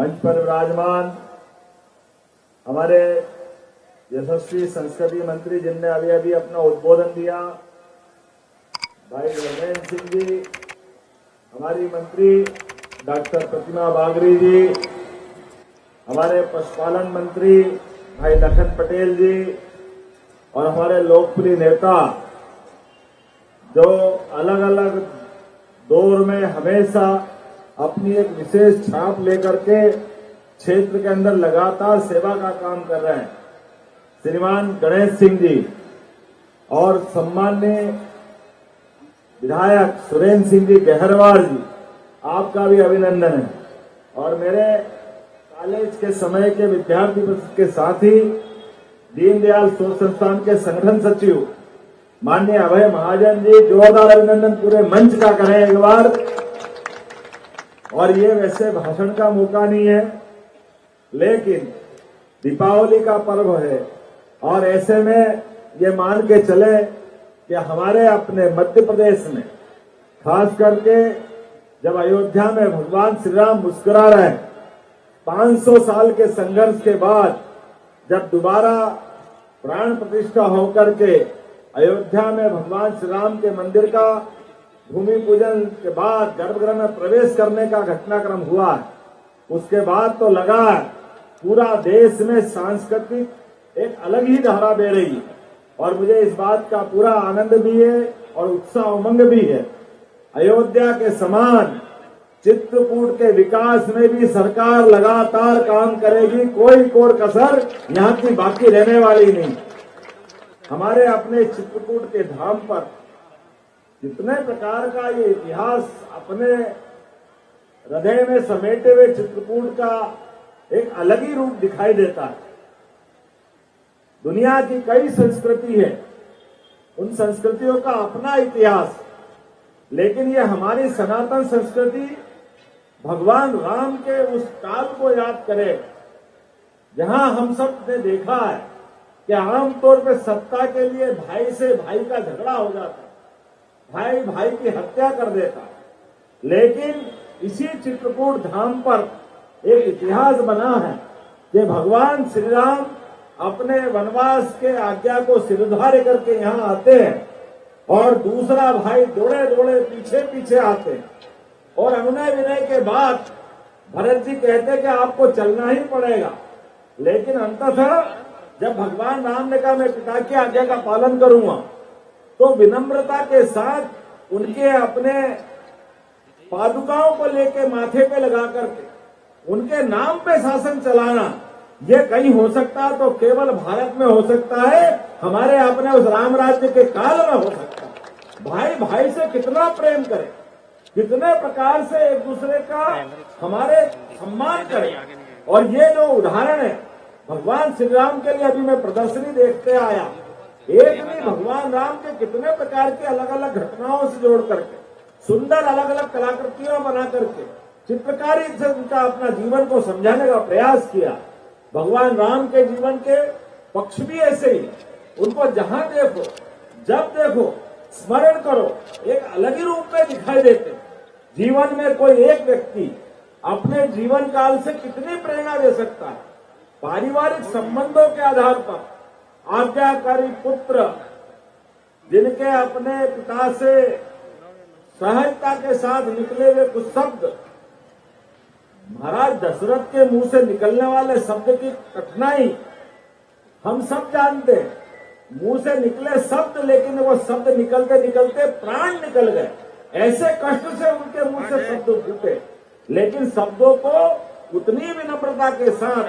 मंच पर विराजमान हमारे यशस्वी संसदीय मंत्री जिनने अभी अभी अपना उद्बोधन दिया, भाई धर्मेंद्र सिंह जी, हमारी मंत्री डॉक्टर प्रतिमा बागरी जी, हमारे पशुपालन मंत्री भाई लखन पटेल जी और हमारे लोकप्रिय नेता जो अलग अलग दौर में हमेशा अपनी एक विशेष छाप लेकर के क्षेत्र के अंदर लगातार सेवा का काम कर रहे हैं, श्रीमान गणेश सिंह जी और सम्माननीय विधायक सुरेंद्र सिंह जी गहरवार जी, आपका भी अभिनंदन है। और मेरे कॉलेज के समय के विद्यार्थी परिषद के साथी दीनदयाल शोध संस्थान के संगठन सचिव माननीय अभय महाजन जी, जोरदार अभिनंदन पूरे मंच का करें एक बार। और ये वैसे भाषण का मौका नहीं है, लेकिन दीपावली का पर्व है और ऐसे में ये मान के चले कि हमारे अपने मध्य प्रदेश में खास करके जब अयोध्या में भगवान श्री राम मुस्कुरा रहे, 500 साल के संघर्ष के बाद जब दोबारा प्राण प्रतिष्ठा होकर के अयोध्या में भगवान श्री राम के मंदिर का भूमि पूजन के बाद गर्भगृह में प्रवेश करने का घटनाक्रम हुआ है, उसके बाद तो लगा पूरा देश में सांस्कृतिक एक अलग ही धारा बह रही है। और मुझे इस बात का पूरा आनंद भी है और उत्साह उमंग भी है। अयोध्या के समान चित्रकूट के विकास में भी सरकार लगातार काम करेगी, कोई कोर कसर यहाँ की बाकी रहने वाली नहीं। हमारे अपने चित्रकूट के धाम पर जितने प्रकार का ये इतिहास अपने हृदय में समेटे हुए चित्रकूट का एक अलग ही रूप दिखाई देता है। दुनिया की कई संस्कृति है, उन संस्कृतियों का अपना इतिहास, लेकिन ये हमारी सनातन संस्कृति भगवान राम के उस काल को याद करे जहां हम सब ने देखा है कि आमतौर पर सत्ता के लिए भाई से भाई का झगड़ा हो जाता है, भाई भाई की हत्या कर देता है। लेकिन इसी चित्रकूट धाम पर एक इतिहास बना है कि भगवान श्री राम अपने वनवास के आज्ञा को सिरधार्य करके यहाँ आते हैं और दूसरा भाई दौड़े दौड़े पीछे पीछे आते हैं और अनुनय विनय के बाद भरत जी कहते हैं कि आपको चलना ही पड़ेगा। लेकिन अंततः जब भगवान राम ने कहा मैं पिता की आज्ञा का पालन करूंगा, तो विनम्रता के साथ उनके अपने पादुकाओं को लेके माथे पे लगा करके उनके नाम पे शासन चलाना, ये कहीं हो सकता तो केवल भारत में हो सकता है, हमारे अपने उस राम राज्य के काल में हो सकता है। भाई भाई से कितना प्रेम करे, कितने प्रकार से एक दूसरे का हमारे सम्मान करे। और ये जो उदाहरण है भगवान श्री राम के लिए अभी मैं प्रदर्शनी देखते आया, एक नहीं भगवान राम के कितने प्रकार के अलग अलग घटनाओं से जोड़ करके सुंदर अलग अलग कलाकृतियां बना करके चित्रकारी से उनका अपना जीवन को समझाने का प्रयास किया। भगवान राम के जीवन के पक्ष भी ऐसे ही, उनको जहां देखो जब देखो स्मरण करो एक अलग ही रूप में दिखाई देते। जीवन में कोई एक व्यक्ति अपने जीवन काल से कितनी प्रेरणा दे सकता है। पारिवारिक संबंधों के आधार पर आज्ञाकारी पुत्र जिनके अपने पिता से सहजता के साथ निकले हुए कुछ शब्द, महाराज दशरथ के मुंह से निकलने वाले शब्द की कठिनाई हम सब जानते हैं। मुंह से निकले शब्द, लेकिन वो शब्द निकलते निकलते प्राण निकल गए, ऐसे कष्ट से उनके मुंह से शब्द फूटे। लेकिन शब्दों को उतनी विनम्रता के साथ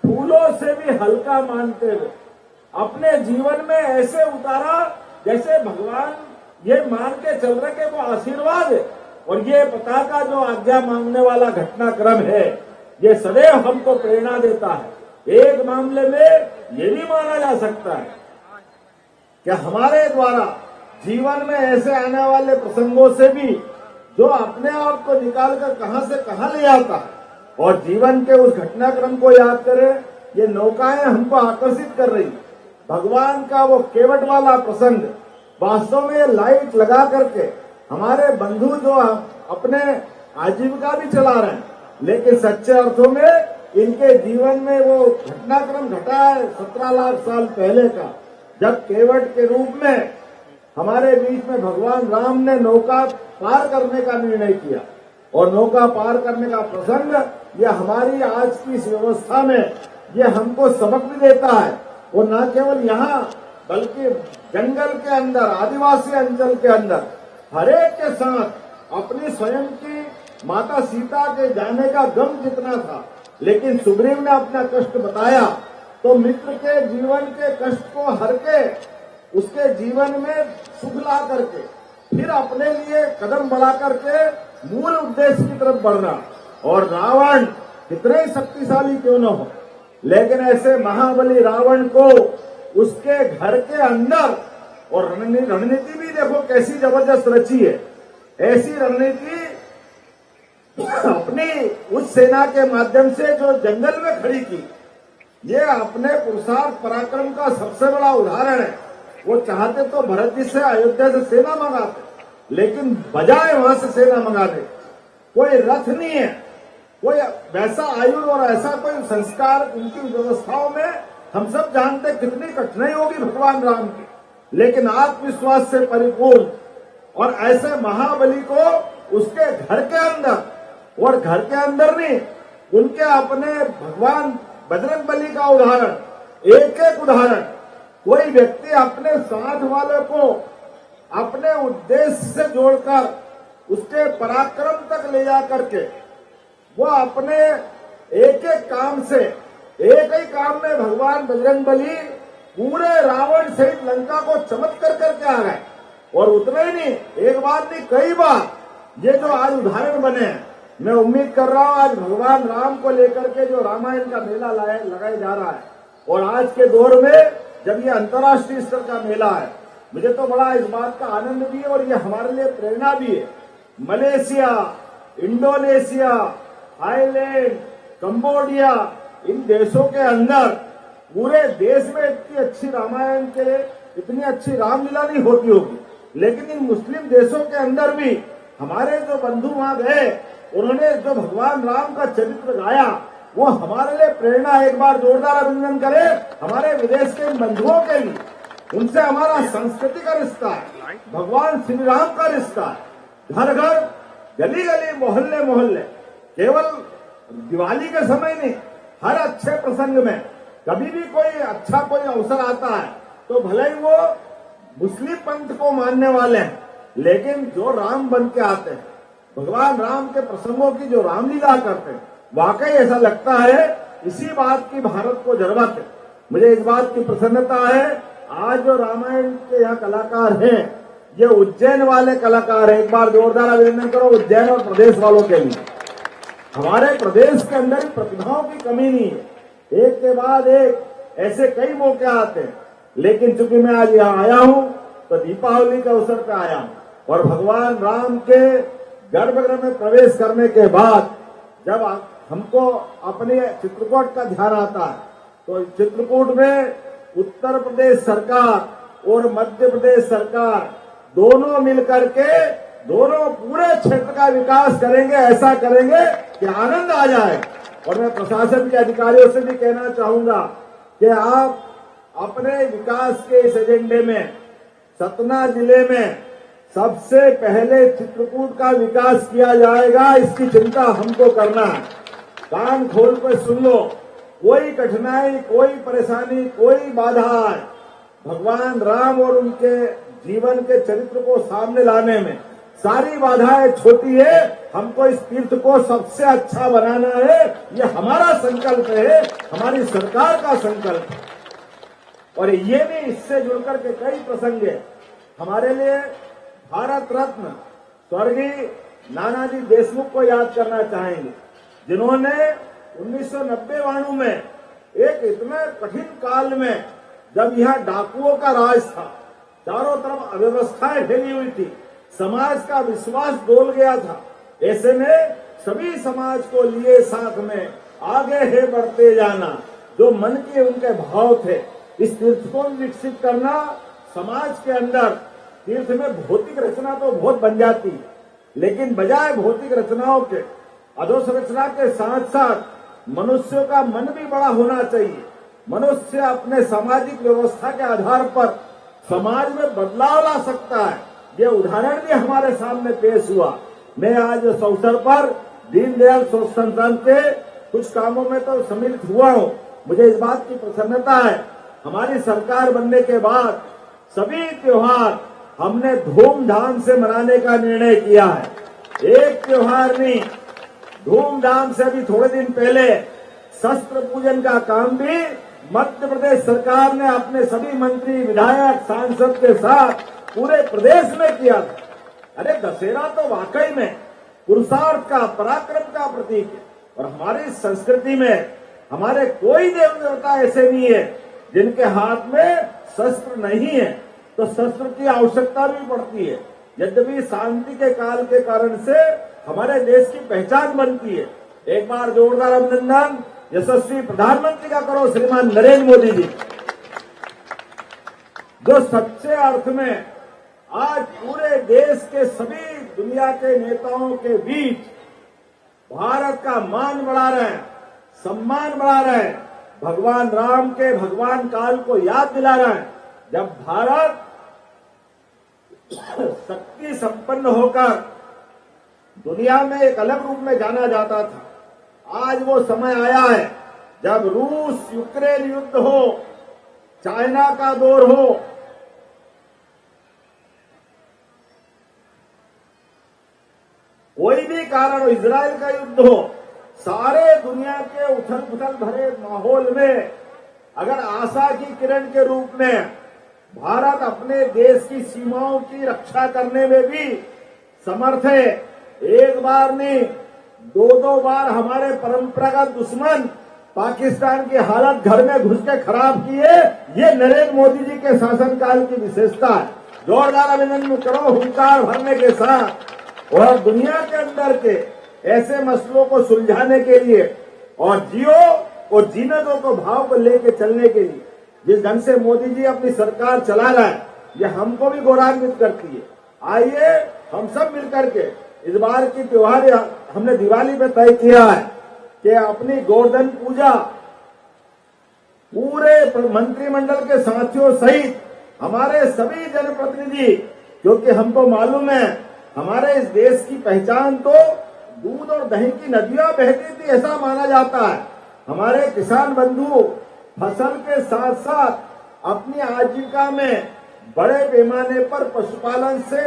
फूलों से भी हल्का मानते हुए अपने जीवन में ऐसे उतारा जैसे भगवान ये मान के चल रहे कि वो आशीर्वाद है। और ये पताका जो आज्ञा मांगने वाला घटनाक्रम है, ये सदैव हमको प्रेरणा देता है। एक मामले में ये भी माना जा सकता है कि हमारे द्वारा जीवन में ऐसे आने वाले प्रसंगों से भी जो अपने आप को निकालकर कहां से कहां ले आता है और जीवन के उस घटनाक्रम को याद करे, ये नौकाएं हमको आकर्षित कर रही। भगवान का वो केवट वाला प्रसंग, वास्तव में लाइट लगा करके हमारे बंधु जो अपने आजीविका भी चला रहे हैं, लेकिन सच्चे अर्थों में इनके जीवन में वो घटनाक्रम घटा है 17 लाख साल पहले का, जब केवट के रूप में हमारे बीच में भगवान राम ने नौका पार करने का निर्णय किया। और नौका पार करने का प्रसंग ये हमारी आज की इस व्यवस्था में ये हमको सबक भी देता है। वो न केवल यहाँ बल्कि जंगल के अंदर, आदिवासी अंचल के अंदर हरेक के साथ अपनी स्वयं की माता सीता के जाने का गम जितना था, लेकिन सुग्रीव ने अपना कष्ट बताया तो मित्र के जीवन के कष्ट को हर के उसके जीवन में सुख ला करके फिर अपने लिए कदम बढ़ा करके मूल उद्देश्य की तरफ बढ़ना। और रावण कितने शक्तिशाली क्यों न हो, लेकिन ऐसे महाबली रावण को उसके घर के अंदर, और रणनीति भी देखो कैसी जबरदस्त रची है। ऐसी रणनीति अपनी उस सेना के माध्यम से जो जंगल में खड़ी की, ये अपने पुरुषार्थ पराक्रम का सबसे बड़ा उदाहरण है। वो चाहते तो भरत जी से अयोध्या से सेना मंगाते, लेकिन बजाय वहां से सेना मंगाने कोई रथ नहीं है, कोई वैसा आयु और ऐसा कोई संस्कार उनकी व्यवस्थाओं में हम सब जानते कितनी कठिनाई होगी भगवान राम की, लेकिन आत्मविश्वास से परिपूर्ण और ऐसे महाबली को उसके घर के अंदर, और घर के अंदर नहीं उनके अपने भगवान बजरंग बली का उदाहरण, एक एक उदाहरण, कोई व्यक्ति अपने साथ वाले को अपने उद्देश्य से जोड़कर उसके पराक्रम तक ले जा करके वो अपने एक एक काम से, एक ही काम में भगवान बजरंग बली पूरे रावण सहित लंका को चमत्कार करके आ गए। और उतना ही नहीं, एक बार नहीं कई बार ये जो आज उदाहरण बने हैं, मैं उम्मीद कर रहा हूं आज भगवान राम को लेकर के जो रामायण का मेला लगाया जा रहा है, और आज के दौर में जब ये अंतर्राष्ट्रीय स्तर का मेला है, मुझे तो बड़ा इस बात का आनंद भी है और ये हमारे लिए प्रेरणा भी है। मलेशिया, इंडोनेशिया, थाईलैंड, कंबोडिया, इन देशों के अंदर पूरे देश में इतनी अच्छी रामायण के, इतनी अच्छी रामलीला नहीं होती होगी, लेकिन इन मुस्लिम देशों के अंदर भी हमारे जो बंधु वहां गए, उन्होंने जो भगवान राम का चरित्र गाया, वो हमारे लिए प्रेरणा। एक बार जोरदार अभिनंदन करें हमारे विदेश के बंधुओं के लिए। उनसे हमारा संस्कृति का रिश्ता है, भगवान श्री राम का रिश्ता है। घर घर, गली गली, मोहल्ले मोहल्ले, केवल दिवाली के समय नहीं, हर अच्छे प्रसंग में कभी भी कोई अच्छा कोई अवसर आता है तो भले ही वो मुस्लिम पंथ को मानने वाले हैं, लेकिन जो राम बन के आते हैं, भगवान राम के प्रसंगों की जो रामलीला करते हैं, वाकई ऐसा लगता है इसी बात की भारत को जरूरत है। मुझे इस बात की प्रसन्नता है आज जो रामायण के यहाँ कलाकार हैं, ये उज्जैन वाले कलाकार हैं। एक बार जोरदार अभिनंदन करो उज्जैन और प्रदेश वालों के लिए। हमारे प्रदेश के अंदर प्रतिभाओं की कमी नहीं है, एक के बाद एक ऐसे कई मौके आते हैं, लेकिन चूंकि मैं आज यहाँ आया हूँ तो दीपावली के अवसर पे आया हूँ, और भगवान राम के गर्भगृह में प्रवेश करने के बाद जब हमको अपने चित्रकूट का ध्यान आता है, तो चित्रकूट में उत्तर प्रदेश सरकार और मध्य प्रदेश सरकार दोनों मिलकर के दोनों पूरे क्षेत्र का विकास करेंगे, ऐसा करेंगे कि आनंद आ जाए। और मैं प्रशासन के अधिकारियों से भी कहना चाहूंगा कि आप अपने विकास के इस एजेंडे में सतना जिले में सबसे पहले चित्रकूट का विकास किया जाएगा, इसकी चिंता हमको करना है। कान खोल कर सुन लो, कोई कठिनाई, कोई परेशानी, कोई बाधा है, भगवान राम और उनके जीवन के चरित्र को सामने लाने में सारी बाधाएं छोटी है। हमको इस तीर्थ को सबसे अच्छा बनाना है, ये हमारा संकल्प है, हमारी सरकार का संकल्प है। और ये भी इससे जुड़कर के कई प्रसंग है हमारे लिए। भारत रत्न स्वर्गीय नानाजी देशमुख को याद करना चाहेंगे, जिन्होंने 1990 में एक इतने कठिन काल में जब यहाँ डाकुओं का राज था, चारों तरफ अव्यवस्थाएं फैली हुई थी, समाज का विश्वास डोल गया था, ऐसे में सभी समाज को लिए साथ में आगे है बढ़ते जाना, जो मन के उनके भाव थे, इस तीर्थ को विकसित करना। समाज के अंदर तीर्थ में भौतिक रचना तो बहुत बन जाती है, लेकिन बजाय भौतिक रचनाओं के अधोसंरचना के साथ साथ मनुष्यों का मन भी बड़ा होना चाहिए। मनुष्य अपने सामाजिक व्यवस्था के आधार पर समाज में बदलाव ला सकता है। ये उदाहरण भी हमारे सामने पेश हुआ। मैं आज इस अवसर पर दीनदयाल सोच संस्थान के कुछ कामों में तो सम्मिलित हुआ हूँ। मुझे इस बात की प्रसन्नता है, हमारी सरकार बनने के बाद सभी त्योहार हमने धूमधाम से मनाने का निर्णय किया है। एक त्योहार नहीं, धूमधाम से अभी थोड़े दिन पहले शस्त्र पूजन का काम भी मध्य प्रदेश सरकार ने अपने सभी मंत्री, विधायक, सांसद के साथ पूरे प्रदेश में किया था। अरे दशहरा तो वाकई में पुरुषार्थ का, पराक्रम का प्रतीक है। और हमारी संस्कृति में हमारे कोई देव देवता ऐसे नहीं है जिनके हाथ में शस्त्र नहीं है, तो शस्त्र की आवश्यकता भी पड़ती है। यद्यपि शांति के काल के कारण से हमारे देश की पहचान बनती है। एक बार जोरदार अभिनंदन यशस्वी प्रधानमंत्री का करो श्रीमान नरेंद्र मोदी जी, जो सच्चे अर्थ में आज पूरे देश के सभी दुनिया के नेताओं के बीच भारत का मान बढ़ा रहे हैं, सम्मान बढ़ा रहे हैं, भगवान राम के भगवान काल को याद दिला रहे हैं, जब भारत शक्ति संपन्न होकर दुनिया में एक अलग रूप में जाना जाता था। आज वो समय आया है जब रूस यूक्रेन युद्ध हो, चाइना का दौर हो, कोई भी कारण हो, इजराइल का युद्ध हो, सारे दुनिया के उथल पुथल भरे माहौल में अगर आशा की किरण के रूप में भारत अपने देश की सीमाओं की रक्षा करने में भी समर्थ है। एक बार नहीं, दो बार हमारे परंपरागत दुश्मन पाकिस्तान की हालत घर में घुस के खराब किए, ये नरेंद्र मोदी जी के शासनकाल की विशेषता है। जोरदार अभिनंदन करो हुंकार भरने के साथ। और दुनिया के अंदर के ऐसे मसलों को सुलझाने के लिए और जियो और जीने दो को भाव को लेके चलने के लिए जिस ढंग से मोदी जी अपनी सरकार चला रहा है, ये हमको भी गौरवान्वित करती है। आइए हम सब मिलकर के इस बार की त्योहार हमने दिवाली पे तय किया है कि अपनी गोवर्धन पूजा पूरे मंत्रिमंडल के साथियों सहित हमारे सभी जनप्रतिनिधि, क्योंकि हमको मालूम है हमारे इस देश की पहचान तो दूध और दही की नदियां बहती थी, ऐसा माना जाता है। हमारे किसान बंधु फसल के साथ साथ अपनी आजीविका में बड़े पैमाने पर पशुपालन से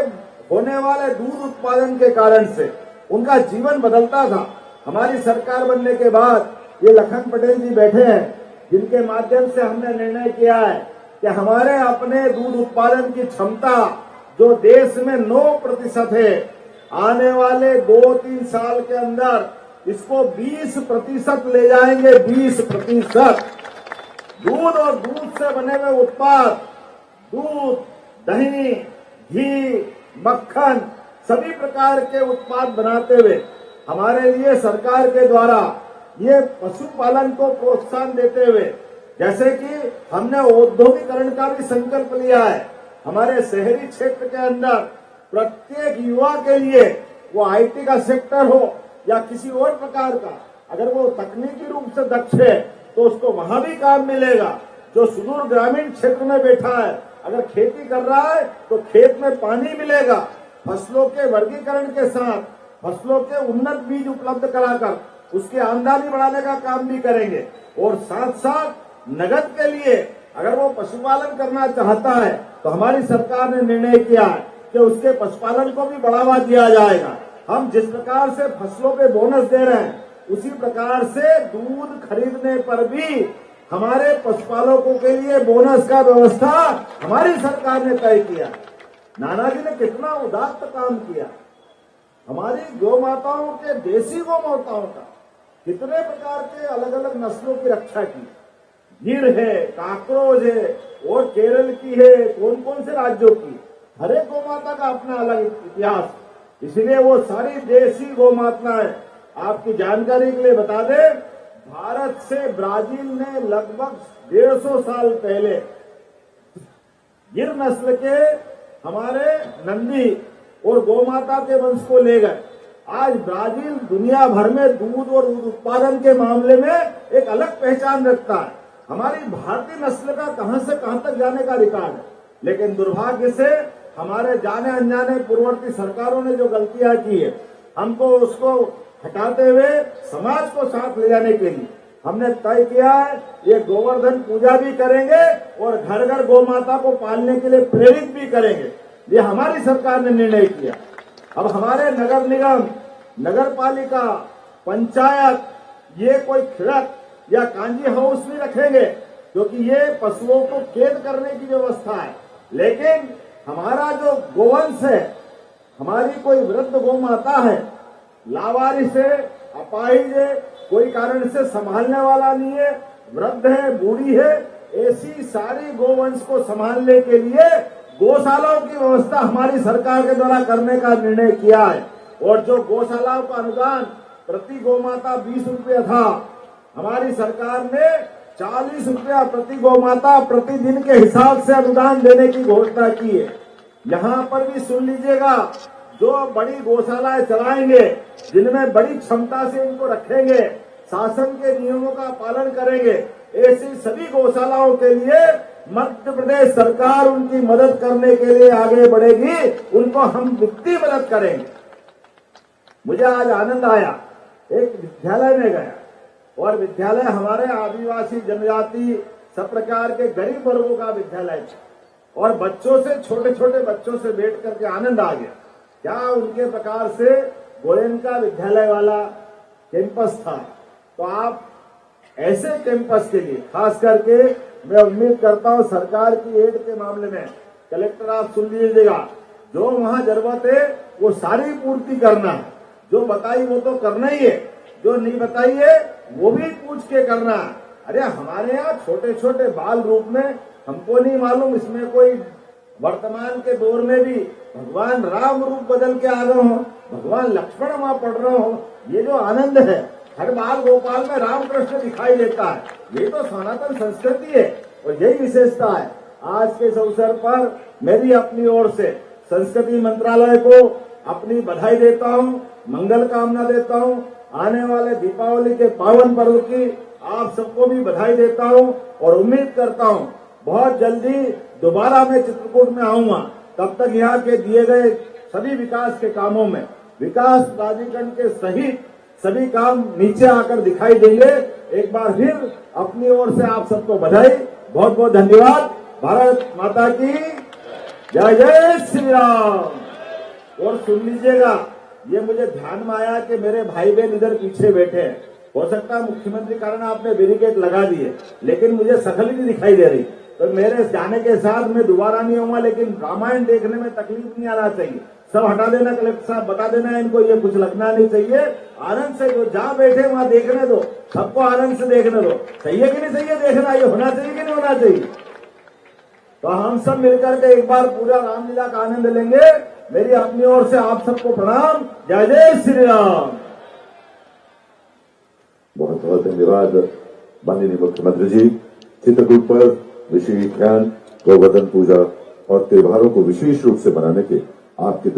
होने वाले दूध उत्पादन के कारण से उनका जीवन बदलता था। हमारी सरकार बनने के बाद ये लखन पटेल जी बैठे हैं, जिनके माध्यम से हमने निर्णय किया है कि हमारे अपने दूध उत्पादन की क्षमता जो देश में 9% है, आने वाले 2-3 साल के अंदर इसको 20% ले जाएंगे। 20% दूध और दूध से बने हुए उत्पाद, दूध, दही, घी, मक्खन, सभी प्रकार के उत्पाद बनाते हुए हमारे लिए सरकार के द्वारा ये पशुपालन को प्रोत्साहन देते हुए, जैसे कि हमने औद्योगिकरण का भी संकल्प लिया है। हमारे शहरी क्षेत्र के अंदर प्रत्येक युवा के लिए, वो आईटी का सेक्टर हो या किसी और प्रकार का, अगर वो तकनीकी रूप से दक्ष है तो उसको वहां भी काम मिलेगा। जो सुदूर ग्रामीण क्षेत्र में बैठा है, अगर खेती कर रहा है तो खेत में पानी मिलेगा। फसलों के वर्गीकरण के साथ फसलों के उन्नत बीज उपलब्ध कराकर उसकी आमदनी बढ़ाने का काम भी करेंगे। और साथ साथ नगद के लिए अगर वो पशुपालन करना चाहता है तो हमारी सरकार ने निर्णय किया है कि उसके पशुपालन को भी बढ़ावा दिया जाएगा। हम जिस प्रकार से फसलों पे बोनस दे रहे हैं, उसी प्रकार से दूध खरीदने पर भी हमारे पशुपालकों के लिए बोनस का व्यवस्था हमारी सरकार ने तय किया। नानाजी ने कितना उदात्त काम किया। हमारी गौ माताओं के, देसी गौ माताओं का कितने प्रकार के अलग अलग नस्लों की रक्षा की। गिर है, काकरोच है, और केरल की है, कौन कौन से राज्यों की, हर एक गौ माता का अपना अलग इतिहास। इसलिए वो सारी देसी गौ माताएं, आपकी जानकारी के लिए बता दें, भारत से ब्राजील ने लगभग 150 साल पहले गिर नस्ल के हमारे नंदी और गौ माता के वंश को ले गए। आज ब्राजील दुनिया भर में दूध और दूध उत्पादन के मामले में एक अलग पहचान रखता है। हमारी भारतीय नस्ल का कहां से कहां तक जाने का रिकॉर्ड है, लेकिन दुर्भाग्य से हमारे जाने अनजाने पूर्ववर्ती सरकारों ने जो गलतियां की है, हमको उसको हटाते हुए समाज को साथ ले जाने के लिए हमने तय किया है ये गोवर्धन पूजा भी करेंगे और घर घर गौ माता को पालने के लिए प्रेरित भी करेंगे। ये हमारी सरकार ने निर्णय किया। अब हमारे नगर निगम, नगर पालिका, पंचायत ये कोई खिड़क या कांजी हाउस नहीं रखेंगे, क्योंकि ये पशुओं को कैद करने की व्यवस्था है। लेकिन हमारा जो गोवंश है, हमारी कोई वृद्ध गौ माता है, लावारिस है, अपाहिज है, कोई कारण से संभालने वाला नहीं है, वृद्ध है, बूढ़ी है, ऐसी सारी गोवंश को संभालने के लिए गौशालाओं की व्यवस्था हमारी सरकार के द्वारा करने का निर्णय किया है। और जो गौशालाओं का अनुदान प्रति गौमाता 20 रुपया था, हमारी सरकार ने 40 रुपया प्रति गौमाता प्रतिदिन के हिसाब से अनुदान देने की घोषणा की है। यहाँ पर भी सुन लीजिएगा, जो बड़ी गौशालाएं चलाएंगे, जिनमें बड़ी क्षमता से इनको रखेंगे, शासन के नियमों का पालन करेंगे, ऐसी सभी गौशालाओं के लिए मध्य प्रदेश सरकार उनकी मदद करने के लिए आगे बढ़ेगी, उनको हम वित्तीय मदद करेंगे। मुझे आज आनंद आया, एक विद्यालय में गया और विद्यालय हमारे आदिवासी जनजाति सब प्रकार के गरीब वर्गों का विद्यालय था और बच्चों से, छोटे छोटे बच्चों से बैठ करके आनंद आ गया। क्या उनके प्रकार से गोयनका विद्यालय वाला कैंपस था। तो आप ऐसे कैंपस के लिए खास करके मैं उम्मीद करता हूं सरकार की एड के मामले में, कलेक्टर आप सुन लीजिएगा, जो वहां जरूरत है वो सारी पूर्ति करना है। जो बताई वो तो करना ही है, जो नहीं बताई है वो भी पूछ के करना है। अरे हमारे यहाँ छोटे छोटे बाल रूप में, हमको नहीं मालूम इसमें कोई वर्तमान के दौर में भी भगवान राम रूप बदल के आ रहे हो, भगवान लक्ष्मण वहां पढ़ रहे हो, ये जो आनंद है, हर बाल गोपाल में रामकृष्ण दिखाई देता है। ये तो सनातन संस्कृति है और यही विशेषता है। आज के इस अवसर पर मेरी अपनी ओर से संस्कृति मंत्रालय को अपनी बधाई देता हूँ, मंगल कामना देता हूँ। आने वाले दीपावली के पावन पर्व की आप सबको भी बधाई देता हूँ और उम्मीद करता हूँ बहुत जल्दी दोबारा मैं चित्रकूट में आऊंगा। तब तक यहाँ के दिए गए सभी विकास के कामों में, विकास प्राधिकरण के सहित सभी काम नीचे आकर दिखाई देंगे। एक बार फिर अपनी ओर से आप सबको बधाई, बहुत बहुत धन्यवाद। भारत माता की जय, जय श्री राम। और सुन लीजिएगा, ये मुझे ध्यान में आया कि मेरे भाई बहन इधर पीछे बैठे हैं। हो सकता है मुख्यमंत्री कारण आपने बैरिकेड लगा दिए, लेकिन मुझे शकल ही नहीं दिखाई दे रही। तो मेरे जाने के साथ मैं दोबारा नहीं आऊंगा, लेकिन रामायण देखने में तकलीफ नहीं आना चाहिए। सब हटा देना, कलेक्टर साहब बता देना इनको, ये कुछ लगना नहीं चाहिए। आनंद से जो जहाँ बैठे वहां देखने दो, सबको आनंद से देखने दो। सही है कि नहीं सही है देखना, ये होना चाहिए कि नहीं होना चाहिए। तो हम सब मिलकर के एक बार पूरा रामलीला का आनंद लेंगे। मेरी अपनी ओर से आप सबको प्रणाम, जय जय श्री राम। बहुत बहुत धन्यवाद माननीय मुख्यमंत्री जी। चित्रकूट पर विशेष ध्यान गोवर्धन पूजा और त्योहारों को विशेष रूप से मनाने के आपके